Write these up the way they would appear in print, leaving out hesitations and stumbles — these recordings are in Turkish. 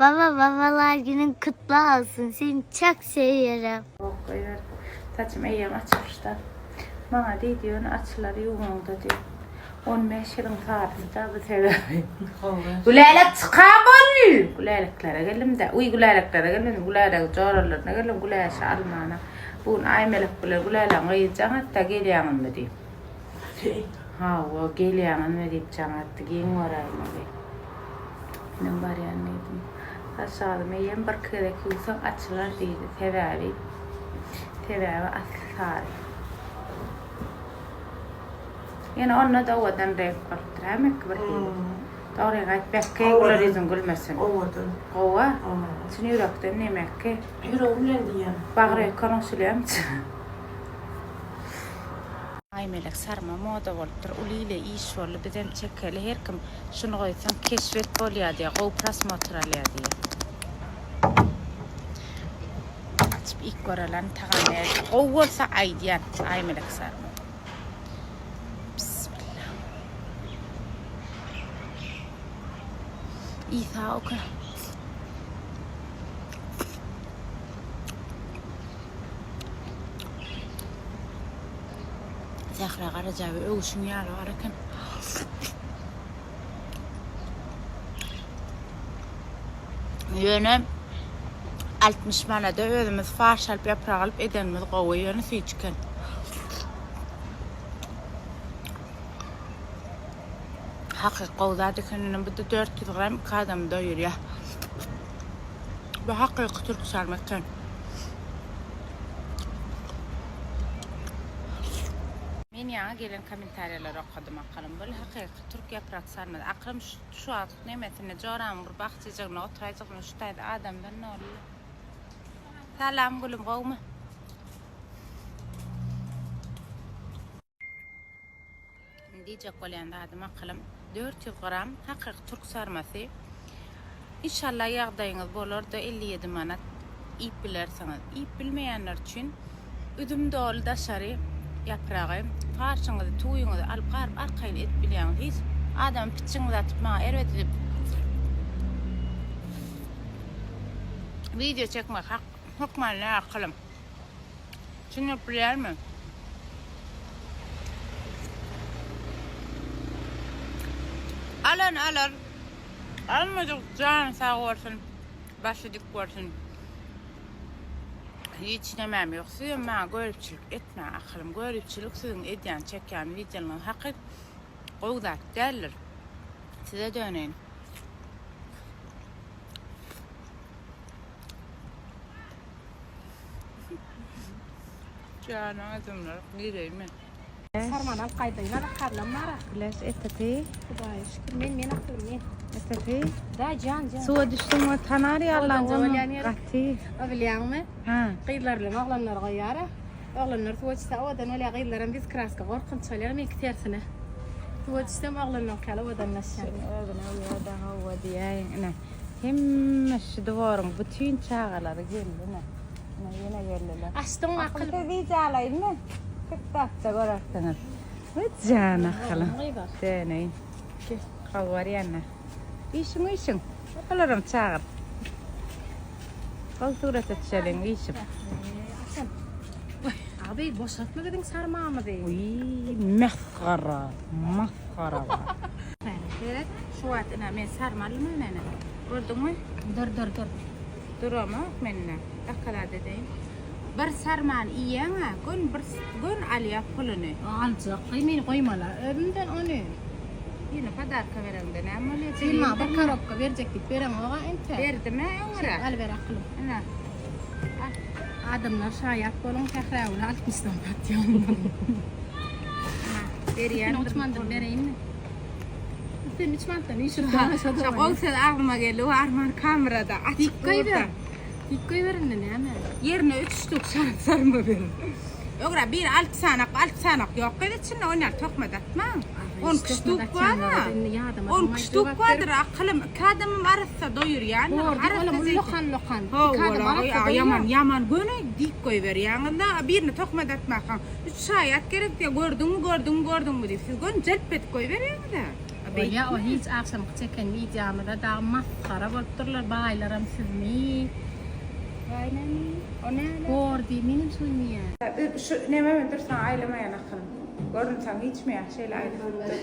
Babalar günün kutlu olsun. Seni çok seviyorum. Koyuver. Saçım eyyem açmışlar. Bana diyorsun açılar yoğunda diyor. 15 yılın saatinde bu sebebi. Güleylek çıkamıyor. Güleyleklere geldim de. Güleyleklere geldim. Güleylek coğralarına geldim. Güleylek almana. Bugün aymelek güleylek gıyacağım hatta geliyanın mı diyeyim. Ha o geliyanın mı deyip canattık. Yeni orayım abi. Benim var ya neydim. Aşağıda eyyem bir kere kıysan açılar değildi. Sevebi. Sebebi asar. Yani onunla da odan renk vardır. Hemen kıvırtıydı. Doğru gayet bekkeye güler yüzün gülmesin. Ovadan. Ova? Seni yürekten ne mekke? Yüreğim nerede yani? Bağırı konuşuluyum. Ay melek sarma moda vardır. Uliyle iş varlı bizden çekeli. Her kim şunu koysan keşfet bol ya diye. Gopras motoral ya diye. Açıp ilk oralarını tağamaya. O olsa ay diyen. Ay melek sarma. Bismillah. İsa oku. Zahra Karaca ve Oğuz'un yarı varken yönüm 60 manada özümüz farş alıp yaprak alıp edenimiz kovu yönü suyu çıkın. Hakkı kovda dükkanının bu da 400 gram kadam doyur ya. Bu hakkı Türk sarmaktan. Men yana gelen komentaryalar okudum akalım. Böyle hakikaten Türk yaprak sarmadı. Aklım şu an nemesine coğram bir bakacağına oturacağına şutaydı adamdan ne oluyor? Selam gülüm kovma. Diyecek olan da adım akalım. 400 gram hakikaten Türk sarması. İnşallah yağdayınız olur da 57 manat ip bilersiniz. İp bilmeyenler için üdüm dolu daşarı yaprağı, farşınızı, tuyunuzu alıp qarıp arkayın et biliyorsunuz. Hiç adam piçinizi atıp bana ervet edip video çekmek hukmanla akılım. Şimdi biliyor musun? Alın. Almadık canı sağ olsun. Başı dik olsun. Hiç demem yok. Sizin bana görüpçülük etme akılım. Görüpçülük sizin ediyen çeken videonun hakkı koyudak derler. Size döneyim. Canım adımlar gireyim mi? Sarmadan kaydayına da karlamara. Bilas etati. Kudaya şükür men akılım. Etati. Da can. Suya düştüm o tanar ya Allah'ın canım. Qati. Öyle mi? Ha. Qıylarla oğlanlar gayara. Oğlanlar tuvaçta odan öyle qıylarım biz kraska qorqun çalar men kitersine. Tuvaçta oğlanlar kala odan nashan. öyle da hava diye. Ne? Hemmiş duvarım bütün çağaları geldi ne? Ne yine geldiler. Açtın mı akıl? Akılda vizalayın mı? Kıptakta görürsünüz. Hiç can akılım. Deneyin. Kavar yanına. İşin. Bakalım çağır. Kal surata çelin işim. Abi boşaltma dedin sarmağımı değil. Uy, mefkara. Evet, şu atına men sarmalı mı nene? Gördün mü? Dur. Dur ama menine. Akala dedeyim. Bir sarman iyana, gün aliya pulunu. Alca qıymen qoymala. Ömden onu. Yine kadar kameramda ne ameliyat Silma bir karabka verecektik. Verem oğa ente. Verdi mi? Ömre. Al ver akılım. Ana. Adamlar şayat bolun tehravul altmıştan batıyor. Veriyen. Uçmandım vereyim mi? Sen uçmandan işin Çok olsa aklıma geldi. O Arman kamerada. Dik koyver. Dik koyverin ne hemen. Yerine 3 stuk sarma verin. Ögra bir alt sanak yok. Kıydı içinde oynar tokmadı atma. 10 stuk var mı? 10 stuk vardır akılım. Kadımım arası doyur yani. Lokan. Yaman gönü dik koyver yanında birini tokmadı atma kan. 3 saat gerek diye gördün mü deyip siz gön celpet koyver yanında. Ya o hiç akşam çeken videomda da maskarə olub dururlar, baylaram sizmi. Aynen. O ne? Gordi, benim suyum. Şu neme dursan aileme yanakım. Gördün sen hiç mi ya şeyle aileme.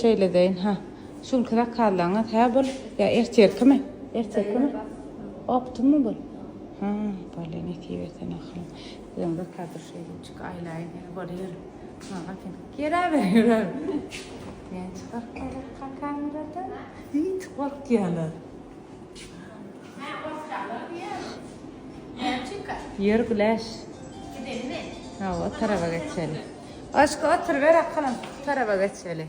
Şöyle deyin ha. Şunu kadar kallanat ha bul. Ya erkek mi? Erkek mi? Optum mu bul? Ha, böyle ne kıyveten akılım. Bizim de kadar şey çık aileyi böyle yürü. Ha bakın. Geri veriyor. Yani çıkar kameradan. Hiç korkuyorlar. Yer güleş. Ha o tarafa geçelim. Aşkı otur ver akalım. Tarafa geçelim.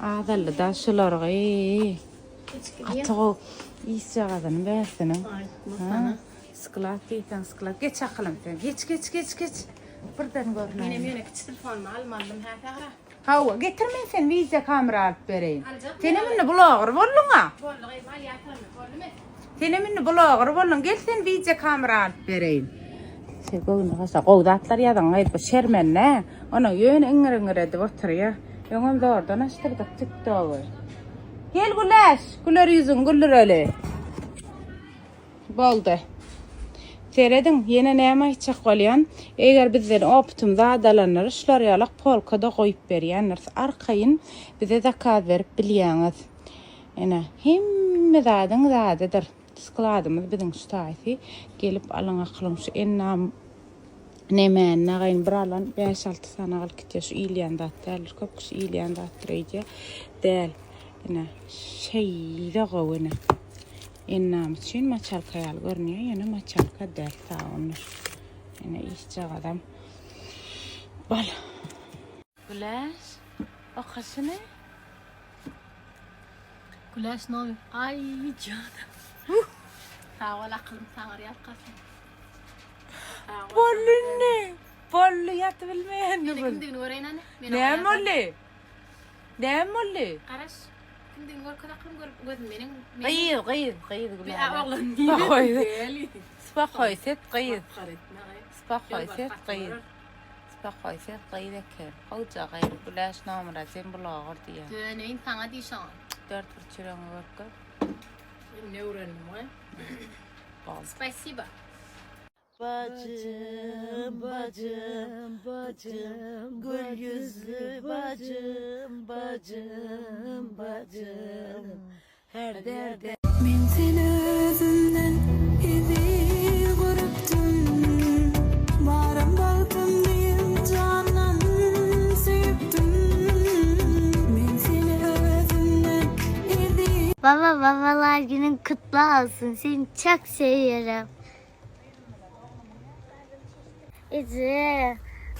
Ağdalı da şular gıy. Atığı iyisi ağdanı versene. Sıkılat deyten sıkılat. Geç akalım sen. Geç. Buradan görüneyim. Benim yöne küçük telefonumu almadım. Hava getirmeyin sen vize kamera alıp vereyim. Senin minni bulağır bollun ha. Senin minni bulağır bollun. Gel sen vize kamera alıp vereyim. Şey koyun kasa kovdatlar yadan gayet bu şermen ne? Ona yön ingir edip oturuyor. Yönüm de oradan açtırdık çıktı o. Gel güleş. Güler yüzün güller öyle. Boldu. Seyredin yine neyme içecek olayan. Eğer bizden optumda adalanır, işler yalak polkada koyup veriyenler. Arkayın bize de kağıt verip biliyeniz. Yani hem zadıdır. Sıkıladığımız bizim şu tarifi gelip alın akılım şu ennam nemen nağayın bir alan 5-6 sana al gidiyor şu iyiliğinde attırılır. Köpküsü iyiliğinde attırıydı. Değil. Yani şeyde koyuna. Ennam için maçalka yal görünüyor. Yani maçalka değil sağınır. Yani işçi adam. Bal. Güleş. O kaşını? Güleş ne oluyor? Ay canım. Sağ ol aklım sana yapkasın. Bollu ne? Bollu yatı bilmeyen mi Kim din orayın anne? Ne molli? Ne molli? Karaş. Kim din or kadar aklım gördüm benim. Qıyır Bir güleş. oğlan Spakoyset. Spakoyset qıyır. Qarit. Spakoyset qıyır. Spakoyset qıyır eker. Qavca qıyır. Güleş namıra sen bulağır diye. Döneyin sana diysen. 4 fırçırağını bakıp. Ne öğrendim o? Spasiba. Bacım, gül yüzlü bacım, her derde. Men seni özümden izil görüptüm, varım baktım diyim canan süyüptüm. Men seni özümden izil. Babalar günün kutlu olsun. Seni çok seviyorum. İzi,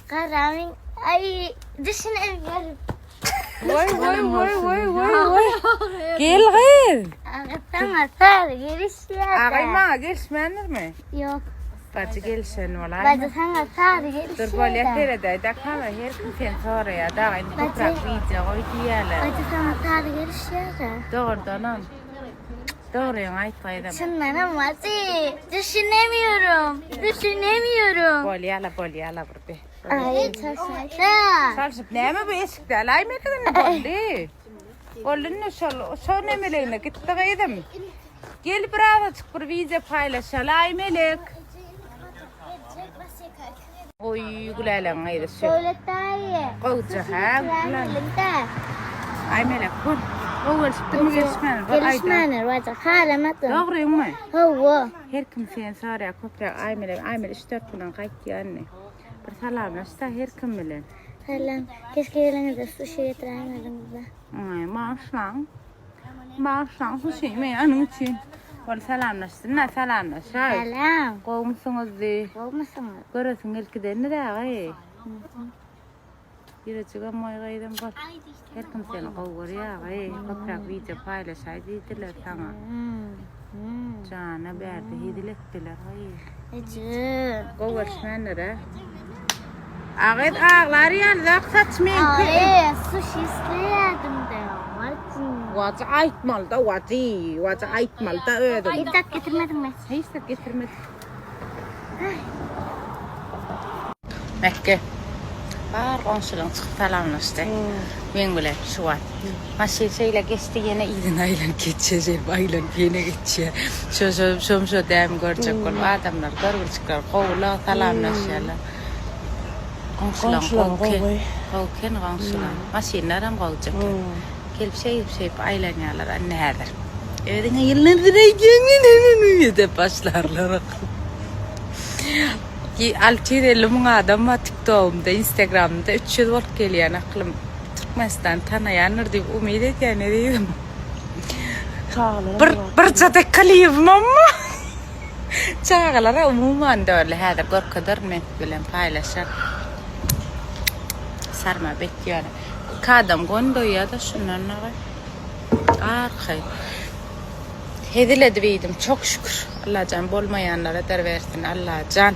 karamın, ay düşünemiyorum. Vay. Gel gel. Sana sarı gelişler. Ağayma gelişmenler mi? Yok, Bacı gelişen olay bacı mı? sana sarı gelişler. Dur böyle terede da kama her kim sen sonra ya da aynı toprak video koy diyeler. Bacı sana sarı gelişler. Doğrudan an. Doğru yan aytaydım. Şundan ama düşünemiyorum. Bol yala burada. Ay çalışacağım. Salsıp ne mi bu eskide alay mı kadın bolli? Bolli ne şol ne meleğine gitti kaydım. Gel biraz açık bir video paylaş alay melek. Oy gülelen aydı şu. Söyle dayı. Kovca ha gülen. Elimde. Ay melek kur. O gelişti mi gelişmen? Gelişmenler bacı haramadım. Doğru mu? Hava. Her kim sen sarı koprak ay melek 3-4 günden kayıttı anne. Bir salamlaşsa her kim bilen. Selam. Keşke yerine sushi getiremedim bize. Ay maaşlan su şey mi anın için? Bol salamlaşsın ne salamlaş. Selam. Kovmuşsunuz de. Olmasın. Görürsün ilkiden ne de ağay. Bir açık ama aydan bak. Her kim seni kovur ya ağay. Koprak video paylaşay dediler sana. Cana berdi hidilettiler ağay. Ece. Kovurşmenlere. Ağayt ağlar yandı saçmayın. Ay sushi isteyedim de. Martin. Vacı aytmal da vacı aytmal da ödüm. İddat getirmedin mi? Hiç de getirmedim. Mekke. Var konsulun çıkıp falanlaştı. Ben bile şu an. Maşil şeyle geçti yine idin aylan geçecek. Aylan yine geçecek. Şu dem görecek ol. Adamlar görgüçükler kovula falanlaşıyorlar. Konsulun kovken konsulun. Maşinler hem kovacak. Gelip şey aylanyalar anne herder. Evine yıllardır aylanyalar de başlarlar. Alçırelim adamı TikTok'umda, Instagram'da 300 volt geliyor aklım. Türkmenistan tanıyanır diye umut ediyorum dedim. Bir çatek kalıyım ama. Çağlara umuman da öyle her kadar bilen paylaşır. Sarma bekliyor. Kadam gondo ya da şunlarına var. Arkay. Hediledi beydim çok şükür. Allah can bolmayanlara der versin Allah can.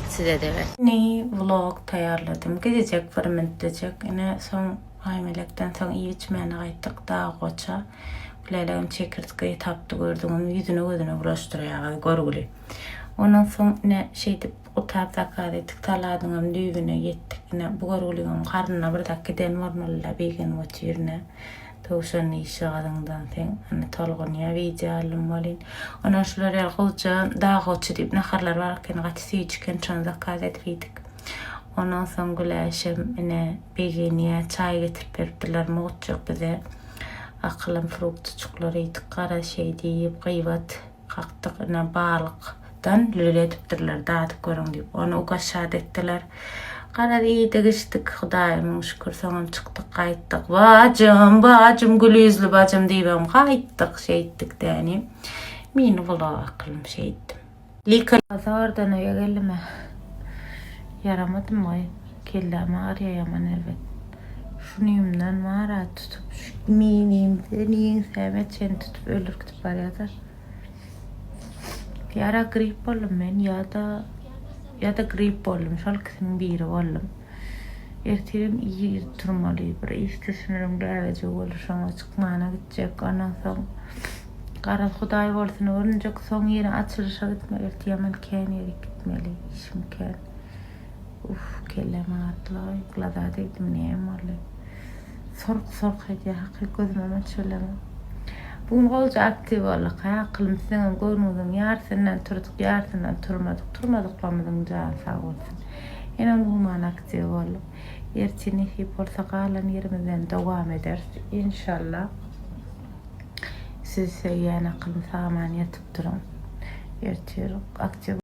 Size de ver. Ne vlog tayarladım. Gidecek fermentleyecek. Yine son hamilelikten son iyi içmeyene kaytık. Daha koça. Kuleyleğim çekirtkeyi taptı gördüm. Onun yüzüne uğraştırıyor. Görgülü. Ondan sonra ne şeydi o tapta kadedik. Taladığım düğüne yettik. Yine bu görgülüğün karnına bir dakika den varmalılar. Beygen oturne. Tavşanın işi adından ten. Hani tolgun ya video alım valin. Ondan şular yer koca daha koça deyip nakarlar varken kaçısı içken çanzak kadet veydik. Ondan sonra güleşim yine begeniye çay getirip veriptiler. Muğutçuk bize. Akılım fruktu çuklarıydık. Kara şey deyip kıyvat kalktık. Yine balıktan lületiptirler. Dağıtık görün deyip. Onu ugaşad ettiler. Karar iyi de geçtik. Hudayımın şükür sonum çıktık kayıttık. Bacım gülü yüzlü bacım deyip kayıttık şey ettik deni. Mini valla aklım şey ettim. Lika oradan öyle gelme. Yaramadım mı? Kelleme araya yaman elbet. Şunu yumdan mağara tutup şu miniyim sevmet seni tutup ölür kütüp var ya da. Yara grip oldum ben ya da grip oldum. Şalkısının biri oldum. Ertirim iyi durmalı. Bir istisinirim derece olur. Sonra çıkmana gidecek. Ondan sonra karar Huday olsun. Örünecek son yine açılışa gitmeli. Ertiyaman kendi yere gitmeli. İşim kendi. Kelleme ağırdılar. Glada dedim neyim var. Sork ediyor. Hakkı gözüme söyleme. Bugün olca aktif olduk. Aklım senin görmedin. Yarısından turduk, yarısından turmadık olmadın can sağ olsun. Yine bugün aktif olduk. Ertini hip olsa kalan yerimizden devam ederiz. İnşallah. Siz yani aklım sağman yatıp durun. Ertiyorum aktif.